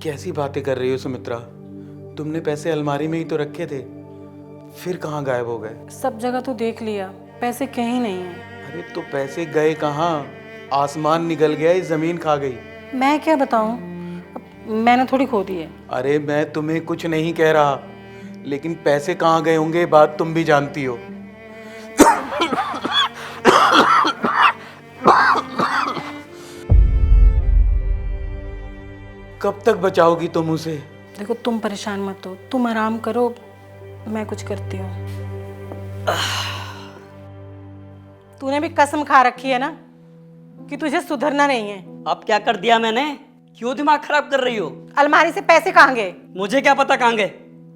कैसी बातें कर रही हो सुमित्रा? तुमने पैसे अलमारी में ही तो रखे थे, फिर कहाँ गायब हो गए? सब जगह तो देख लिया, पैसे कहीं नहीं है। अरे तो पैसे गए कहाँ? आसमान निकल गया, ये जमीन खा गई। मैं क्या बताऊं, मैंने थोड़ी खो दी है। अरे मैं तुम्हें कुछ नहीं कह रहा, लेकिन पैसे कहाँ गए होंगे ये बात तुम भी जानती हो। कब तक बचाओगी तुम उसे? देखो तुम परेशान मत हो, तुम आराम करो, मैं कुछ करती हूँ। तूने भी कसम खा रखी है ना कि तुझे सुधरना नहीं है। अब क्या कर दिया मैंने? क्यों दिमाग खराब कर रही हो? अलमारी से पैसे कहाँ गए? मुझे क्या पता कहाँ गए?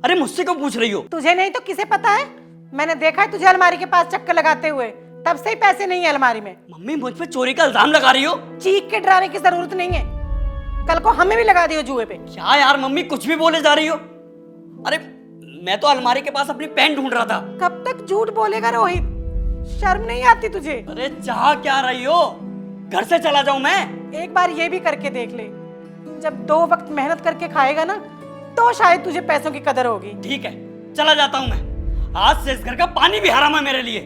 अरे मुझसे क्यों पूछ रही हो? तुझे नहीं तो किसे पता है? मैंने देखा है तुझे अलमारी के पास चक्कर लगाते हुए, तब से ही पैसे नहीं है अलमारी में। मम्मी मुझ पे चोरी का इल्जाम लगा रही हो? चीख के डराने की जरूरत नहीं है, कल को हमें भी लगा दियो जुए पे। क्या यार मम्मी कुछ भी बोले जा रही हो? अरे मैं तो अलमारी के पास अपनी पेन ढूंढ रहा था। कब तक झूठ बोलेगा रोहित? शर्म नहीं आती तुझे? अरे चाह क्या रही हो? घर से चला जाऊं मैं? एक बार ये भी करके देख ले, जब 2 वक्त मेहनत करके खाएगा ना तो शायद तुझे पैसों की कदर होगी। ठीक है चला जाता हूं मैं, आज से इस घर का पानी भी हराम है मेरे लिए।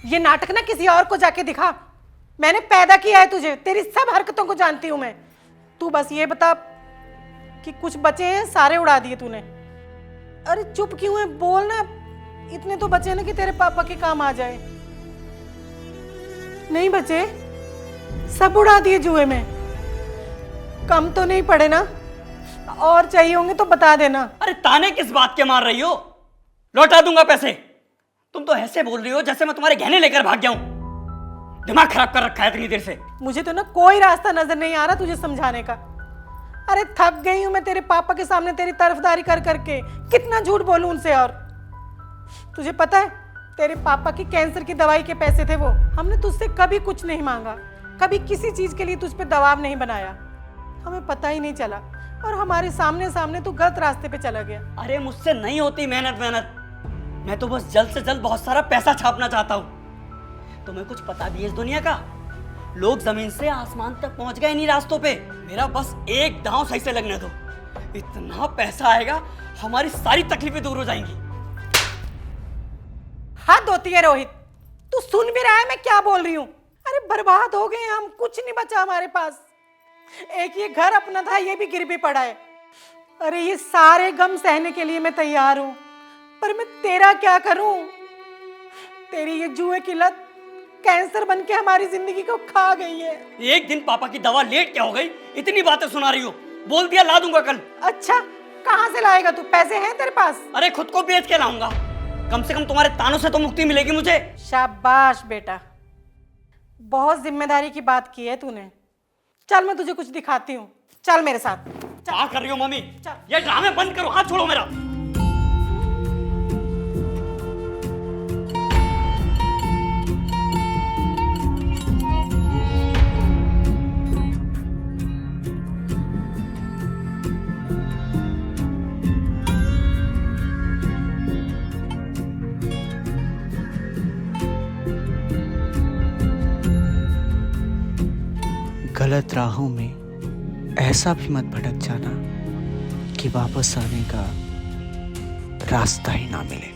ये नाटक ना किसी और को जाके दिखा, मैंने पैदा किया है तुझे, तेरी सब हरकतों को जानती हूं मैं। तू बस ये बता कि कुछ बचे हैं, सारे उड़ा दिए तूने। अरे चुप क्यों है, बोल ना, इतने तो बचे ना कि तेरे पापा के काम आ जाए। नहीं बचे, सब उड़ा दिए जुए में। कम तो नहीं पड़े ना? और चाहिए होंगे तो बता देना। अरे ताने किस बात के मार रही हो? लौटा दूंगा पैसे। तुम तो ऐसे बोल रही हो जैसे मैं तुम्हारे गहने लेकर भाग गया हूं। दिमाग खराब कर रखा है इतनी देर से। मुझे तो ना कोई रास्ता नजर नहीं आ रहा तुझे समझाने का। अरे थक गई हूं मैं तेरे पापा के सामने तेरी तरफदारी कर करके, कितना झूठ बोलूं उनसे। और तुझे पता है तेरे पापा की कैंसर की दवाई के पैसे थे वो, हमने तुझसे कभी कुछ नहीं मांगा, कभी किसी चीज के लिए तुझ पे दबाव नहीं बनाया, हमें पता ही नहीं चला और हमारे सामने सामने तू गलत रास्ते पे चला गया। अरे मुझसे नहीं होती मेहनत, मैं तो बस जल्द से जल्द बहुत सारा पैसा छापना चाहता हूँ। तुम्हें कुछ पता भी है इस दुनिया का? लोग जमीन से आसमान तक पहुंच गए इन्हीं रास्तों पे। मेरा बस एक दांव सही से लगने दो, इतना पैसा आएगा हमारी सारी तकलीफें दूर हो जाएंगी। हद होती है रोहित, तू सुन भी रहा है मैं क्या बोल रही हूँ? अरे बर्बाद हो गए हम, कुछ नहीं बचा हमारे पास। एक ये घर अपना था, ये भी गिर भी पड़ा है। अरे ये सारे गम सहने के लिए मैं तैयार हूँ, पर मैं तेरा क्या करूं? तेरी ये जुए की लत कैंसर बन के हमारी जिंदगी को खा गई है। एक दिन पापा की दवा लेट क्या हो गई? इतनी बातें सुना रही हो? बोल दिया ला दूंगा कल। अच्छा कहाँ से लाएगा तू? पैसे हैं तेरे पास? अरे खुद को बेच के लाऊंगा, कम से कम तुम्हारे तानों से तो मुक्ति मिलेगी मुझे। शाबाश बेटा, बहुत जिम्मेदारी की बात की है तूने। चल मैं तुझे कुछ दिखाती हूँ, चल मेरे साथ। क्या कर रही हो मम्मी? चल। ये ड्रामे बंद करो, हाथ छोड़ो मेरा। गलत राहों में ऐसा भी मत भटक जाना कि वापस आने का रास्ता ही ना मिले।